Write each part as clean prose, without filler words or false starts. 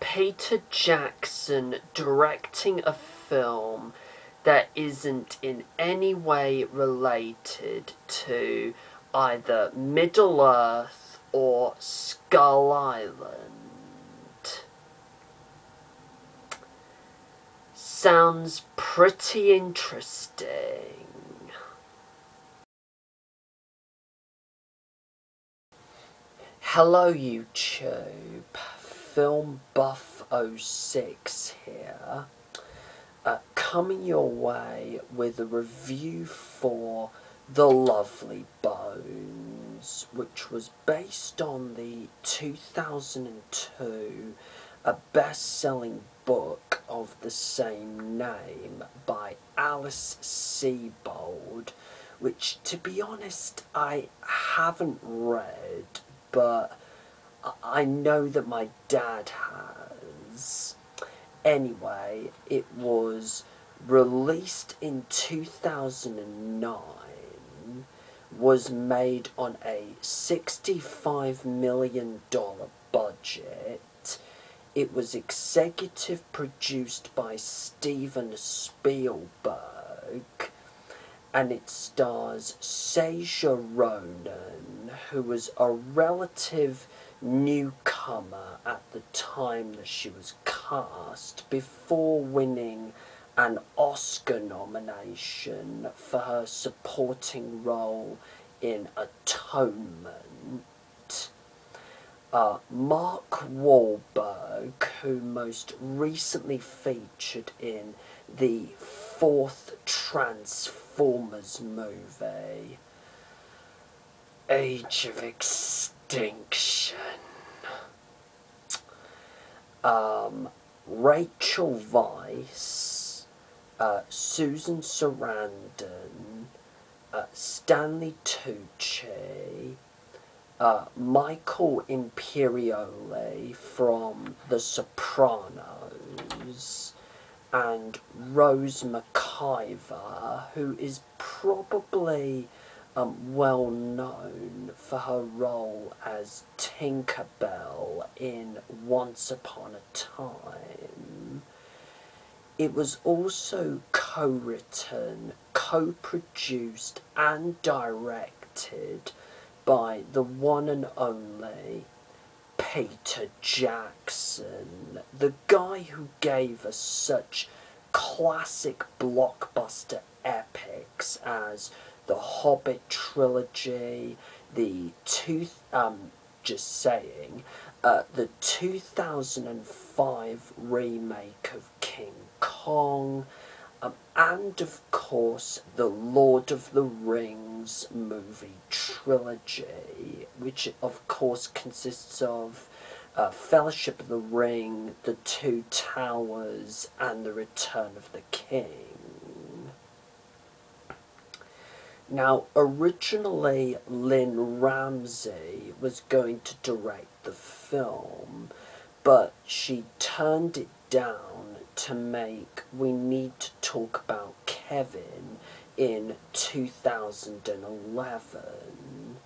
Peter Jackson directing a film that isn't in any way related to either Middle-earth or Skull Island. Sounds pretty interesting. Hello YouTube, Film Buff 06 here, coming your way with a review for The Lovely Bones, which was based on the 2002 best-selling book of the same name by Alice Sebold, which, to be honest, I haven't read, but I know that my dad has. Anyway, it was released in 2009, was made on a $65 million budget. It was executive produced by Steven Spielberg, and it stars Saoirse Ronan, who was a relative newcomer at the time that she was cast, before winning an Oscar nomination for her supporting role in Atonement. Mark Wahlberg, who most recently featured in the fourth Transformers movie, Age of Extinction. Rachel Weisz, Susan Sarandon, Stanley Tucci, Michael Imperioli from The Sopranos, and Rose McIver, who is probably well known for her role as Tinkerbell in Once Upon a Time. It was also co-written, co-produced and directed by the one and only Peter Jackson, the guy who gave us such classic blockbuster epics as the Hobbit trilogy, the 2005 remake of King Kong, and of course the Lord of the Rings movie trilogy, which of course consists of Fellowship of the Ring, The Two Towers, and The Return of the King. Now, originally Lynn Ramsey was going to direct the film, but she turned it down to make We Need to Talk About Kevin in 2011.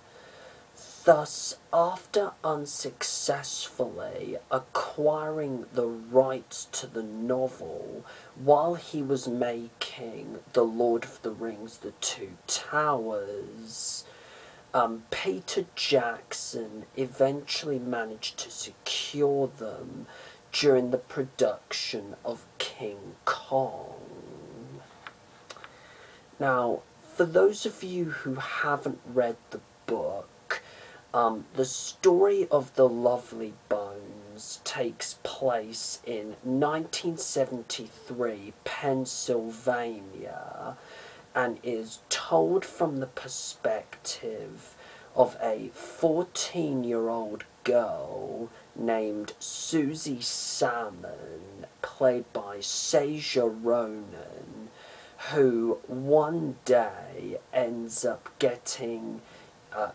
Thus, after unsuccessfully acquiring the rights to the novel while he was making The Lord of the Rings, The Two Towers, Peter Jackson eventually managed to secure them during the production of King Kong. Now, for those of you who haven't read the book, the story of The Lovely Bones takes place in 1973 Pennsylvania and is told from the perspective of a 14-year-old girl named Susie Salmon, played by Saoirse Ronan, who one day ends up getting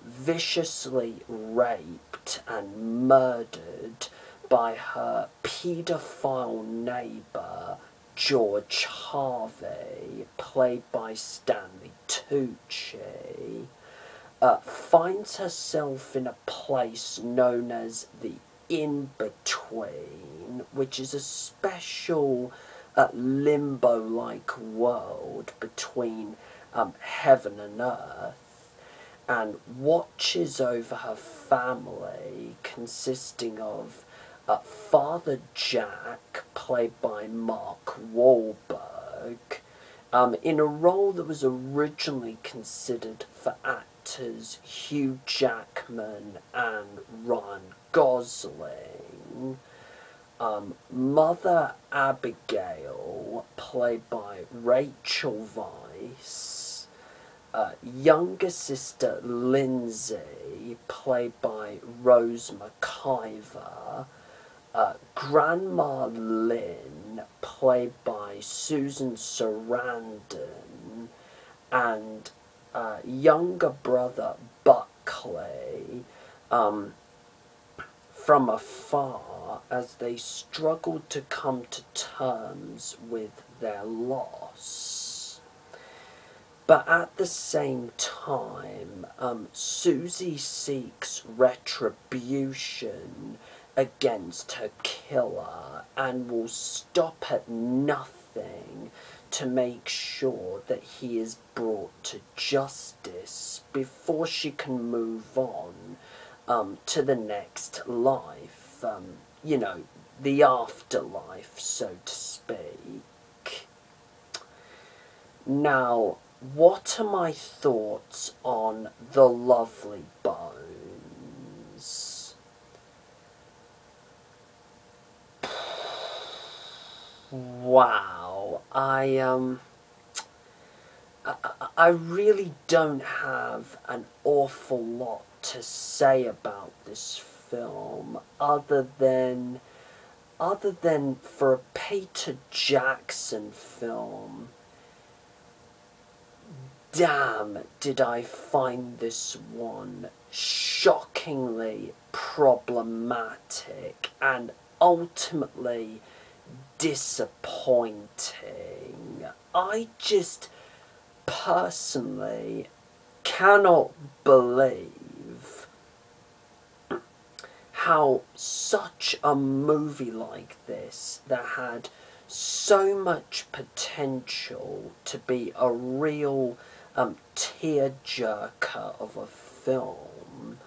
viciously raped and murdered by her paedophile neighbour George Harvey, played by Stanley Tucci, finds herself in a place known as the in between, which is a special limbo-like world between heaven and earth, and watches over her family, consisting of Father Jack, played by Mark Wahlberg, in a role that was originally considered for actors Hugh Jackman and Ryan Gosling. Mother Abigail, played by Rachel Weisz. Younger sister Lindsay, played by Rose McIver. Grandma Lynn, played by Susan Sarandon, and younger brother Buckley, from afar as they struggled to come to terms with their loss. But at the same time, Susie seeks retribution against her killer and will stop at nothing to make sure that he is brought to justice before she can move on to the next life, you know, the afterlife, so to speak. Now, what are my thoughts on The Lovely Bones? Wow, I really don't have an awful lot to say about this film, other than for a Peter Jackson film, damn, did I find this one shockingly problematic and ultimately disappointing. I just personally cannot believe how such a movie like this, that had so much potential to be a real tearjerker of a film,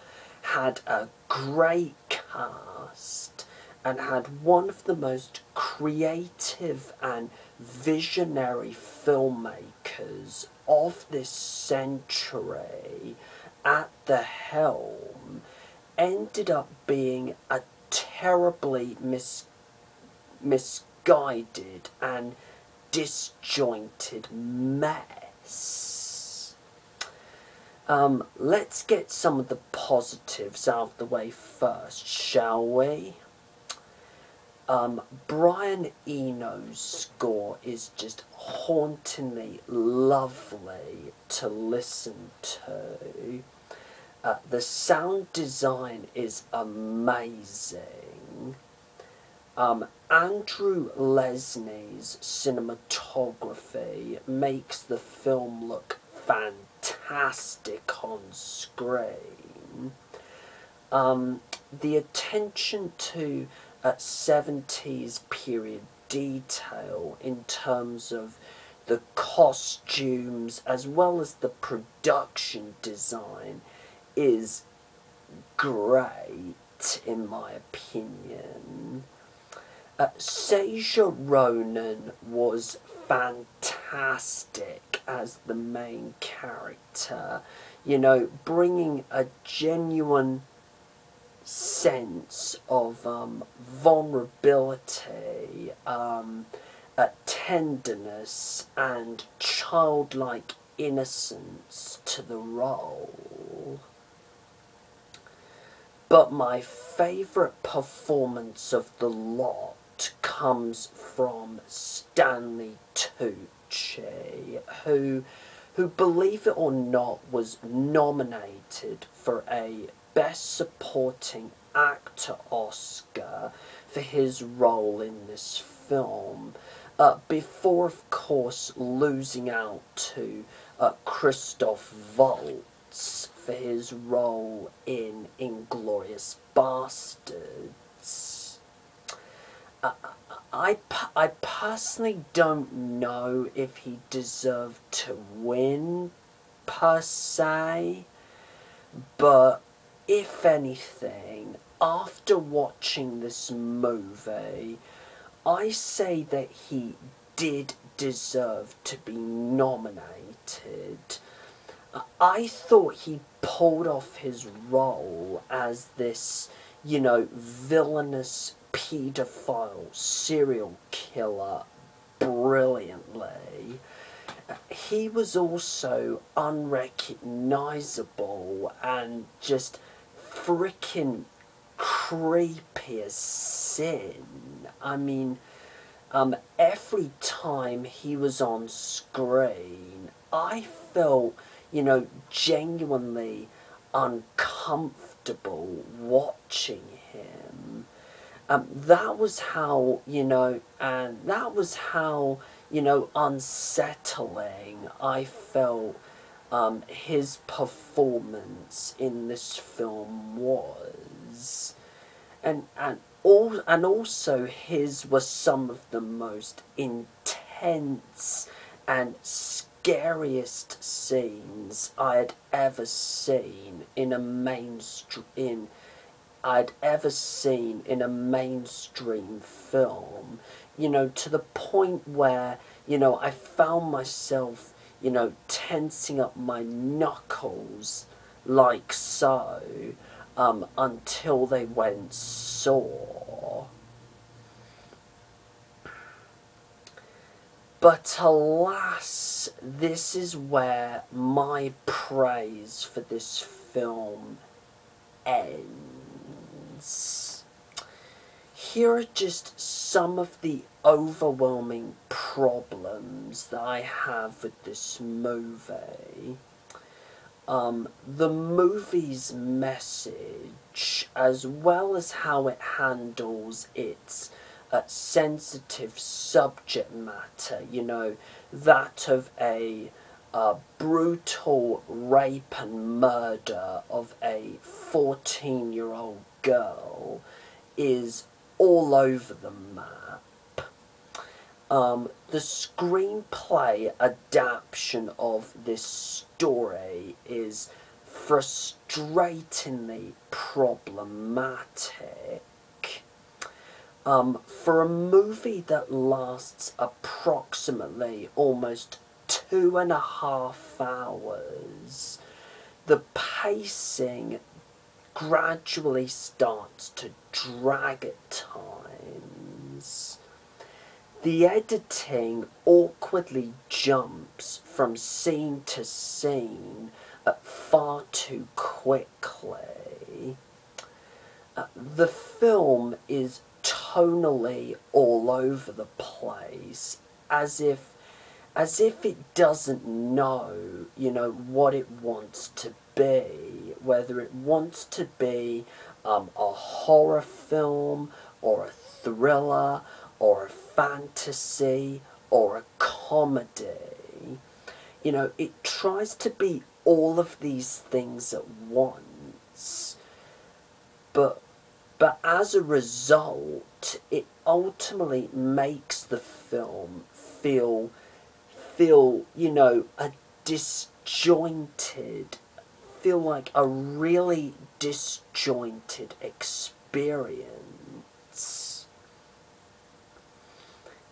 had a great cast, and had one of the most creative and visionary filmmakers of this century at the helm, ended up being a terribly misguided and disjointed mess. Let's get some of the positives out of the way first, shall we? Brian Eno's score is just hauntingly lovely to listen to. The sound design is amazing. Andrew Lesnie's cinematography makes the film look fantastic on screen. The attention to 70s period detail in terms of the costumes as well as the production design is great, in my opinion. Saoirse Ronan was fantastic as the main character, you know, bringing a genuine sense of vulnerability, tenderness and childlike innocence to the role. But my favourite performance of the lot comes from Stanley Tucci, who, believe it or not, was nominated for a Best Supporting Actor Oscar for his role in this film, before, of course, losing out to Christoph Waltz for his role in Inglourious Basterds. I personally don't know if he deserved to win, per se, but if anything, after watching this movie, I say that he did deserve to be nominated. I thought he pulled off his role as this, you know, villainous paedophile serial killer brilliantly. He was also unrecognizable and just freaking creepy as sin. I mean, every time he was on screen, I felt, you know, genuinely uncomfortable watching him. That was how, you know, and that was how, you know, unsettling I felt his performance in this film was. And also his was some of the most intense and scariest scenes I had ever seen in a mainstream film, you know, to the point where, you know, I found myself, you know, tensing up my knuckles like so, until they went sore. But alas, this is where my praise for this film ends. Here are just some of the overwhelming problems that I have with this movie. The movie's message, as well as how it handles its sensitive subject matter, you know, that of a brutal rape and murder of a 14-year-old girl, is all over the map. The screenplay adaptation of this story is frustratingly problematic. For a movie that lasts approximately almost 2.5 hours, the pacing gradually starts to drag at times. The editing awkwardly jumps from scene to scene far too quickly. The film is tonally all over the place, as if it doesn't know, you know, what it wants to be, whether it wants to be a horror film, or a thriller, or a fantasy, or a comedy. You know, it tries to be all of these things at once, but as a result, it ultimately makes the film feel, you know, feel like a really disjointed experience.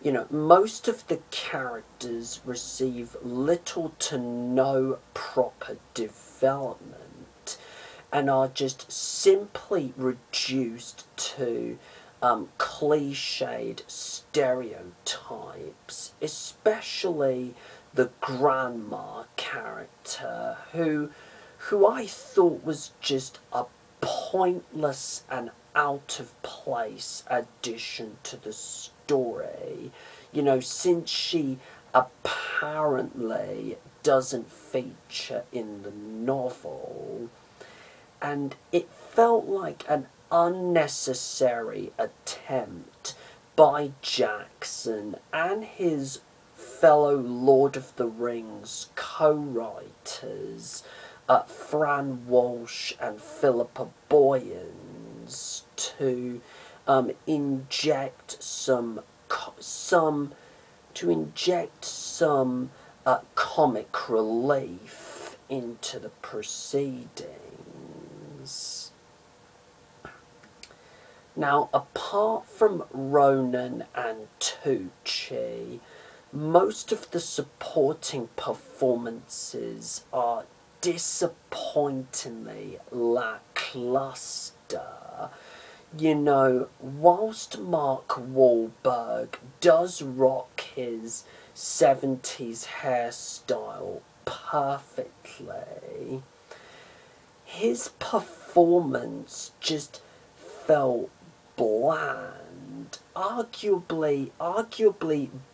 You know, most of the characters receive little to no proper development, and are just simply reduced to cliched stereotypes, especially the grandma character, who I thought was just a pointless and out of place addition to the story, you know, since she apparently doesn't feature in the novel. And it felt like an unnecessary attempt by Jackson and his fellow Lord of the Rings co-writers, Fran Walsh and Philippa Boyens, to inject some comic relief into the proceedings. Now, apart from Ronan and Tucci, most of the supporting performances are disappointingly lackluster. You know, whilst Mark Wahlberg does rock his 70s hairstyle perfectly, his performance just felt bland, arguably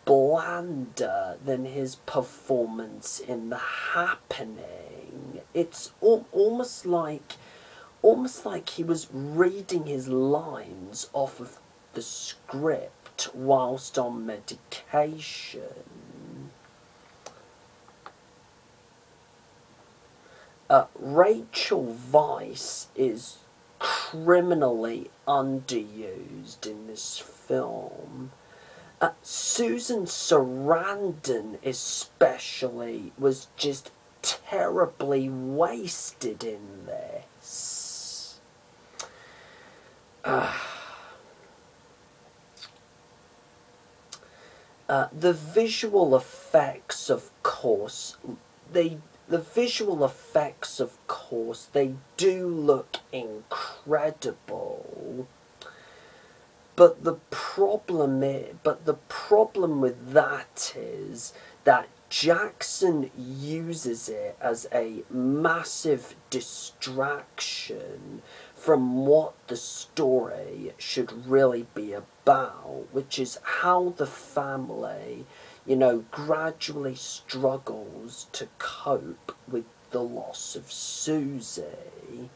blander than his performance in The Happening. It's almost like he was reading his lines off of the script whilst on medication. Rachel Weisz is criminally underused in this film. Susan Sarandon especially was just terribly wasted in this. The visual effects, of course, they do look incredible. But the problem with that is that Jackson uses it as a massive distraction from what the story should really be about, which is how the family, you know, gradually struggles to cope with the loss of Susie.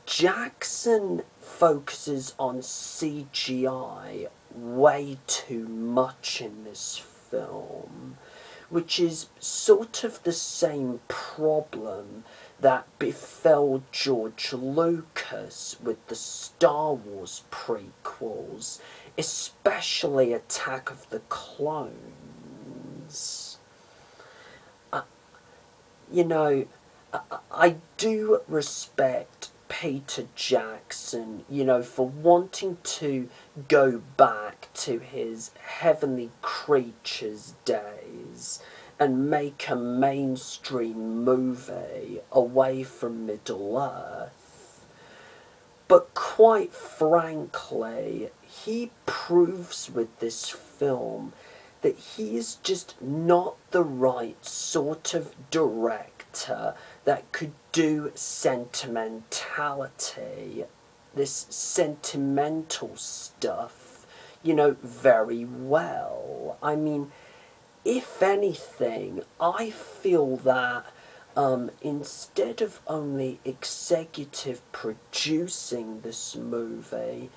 Jackson focuses on CGI way too much in this film, which is sort of the same problem that befell George Lucas with the Star Wars prequels, especially Attack of the Clones. You know, I do respect Peter Jackson, you know, for wanting to go back to his Heavenly Creatures days and make a mainstream movie away from Middle-earth. But quite frankly, he proves with this film that he is just not the right sort of director that could do sentimentality, this sentimental stuff, you know, very well. I mean, if anything, I feel that instead of only executive producing this movie,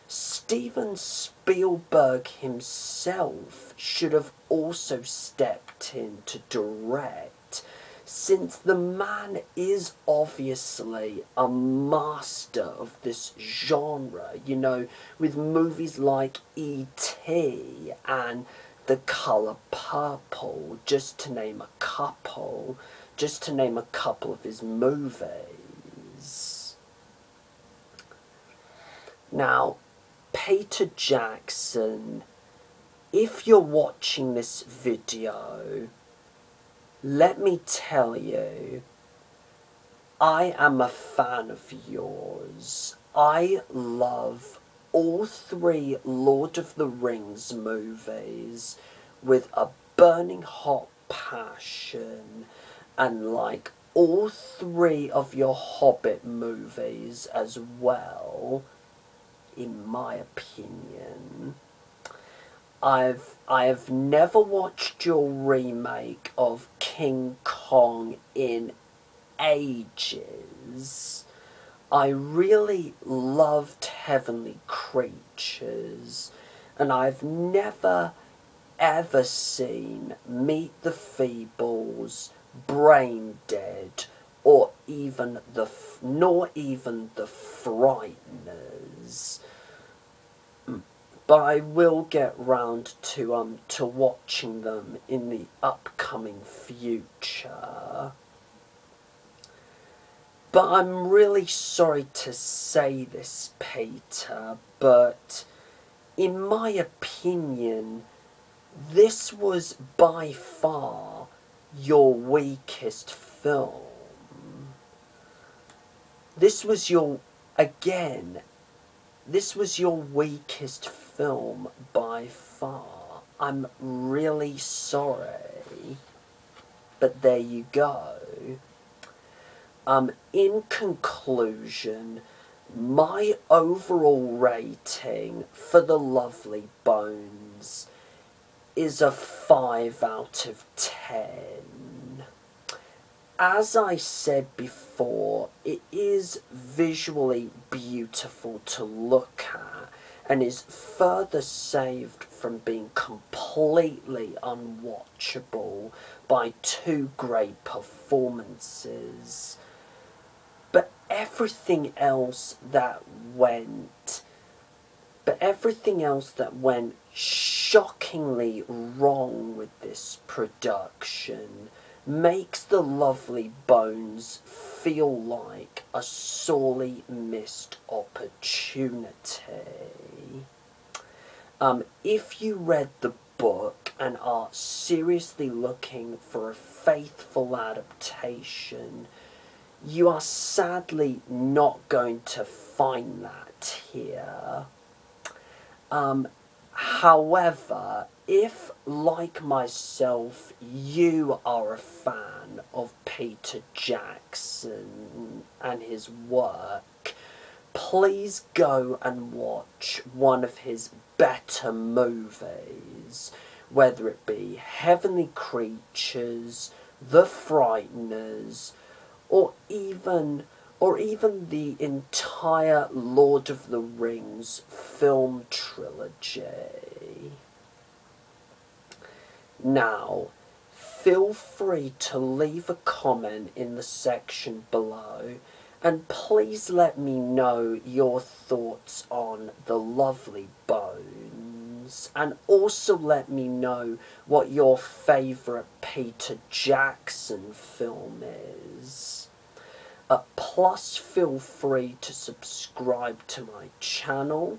Steven Spielberg himself should have also stepped in to direct, since the man is obviously a master of this genre, you know, with movies like E.T. and The Colour Purple, just to name a couple of his movies. Now, Peter Jackson, if you're watching this video, let me tell you, I am a fan of yours. I love all three Lord of the Rings movies with a burning hot passion, and like all three of your Hobbit movies as well, in my opinion. I have never watched your remake of King Kong in ages. I really loved Heavenly Creatures, and I've never ever seen Meet the Feebles, Brain Dead, or even the Frighteners. but I will get round to watching them in the upcoming future. But I'm really sorry to say this, Peter, but in my opinion, this was by far your weakest film. This was your weakest film by far. I'm really sorry, but there you go. In conclusion, my overall rating for The Lovely Bones is a 5 out of 10. As I said before, it is visually beautiful to look at and is further saved from being completely unwatchable by two great performances. But everything else that went shockingly wrong with this production makes The Lovely Bones feel like a sorely missed opportunity. If you read the book and are seriously looking for a faithful adaptation, you are sadly not going to find that here. However, if, like myself, you are a fan of Peter Jackson and his work, please go and watch one of his better movies, whether it be Heavenly Creatures, The Frighteners, or even the entire Lord of the Rings film trilogy. Now, feel free to leave a comment in the section below, and please let me know your thoughts on The Lovely Bones, and also let me know what your favourite Peter Jackson film is. Plus, feel free to subscribe to my channel.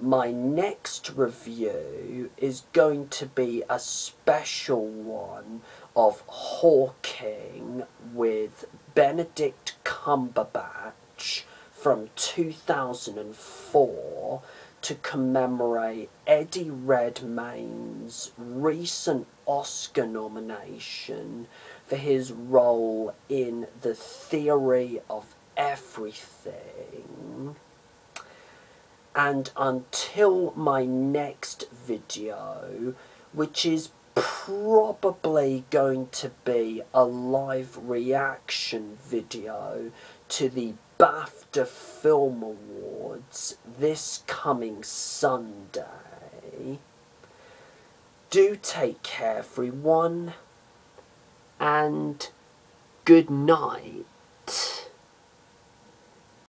My next review is going to be a special one of Hawking with Benedict Cumberbatch from 2004 to commemorate Eddie Redmayne's recent Oscar nomination for his role in The Theory of Everything. And until my next video, which is probably going to be a live reaction video to the BAFTA Film Awards this coming Sunday, do take care, everyone, and good night.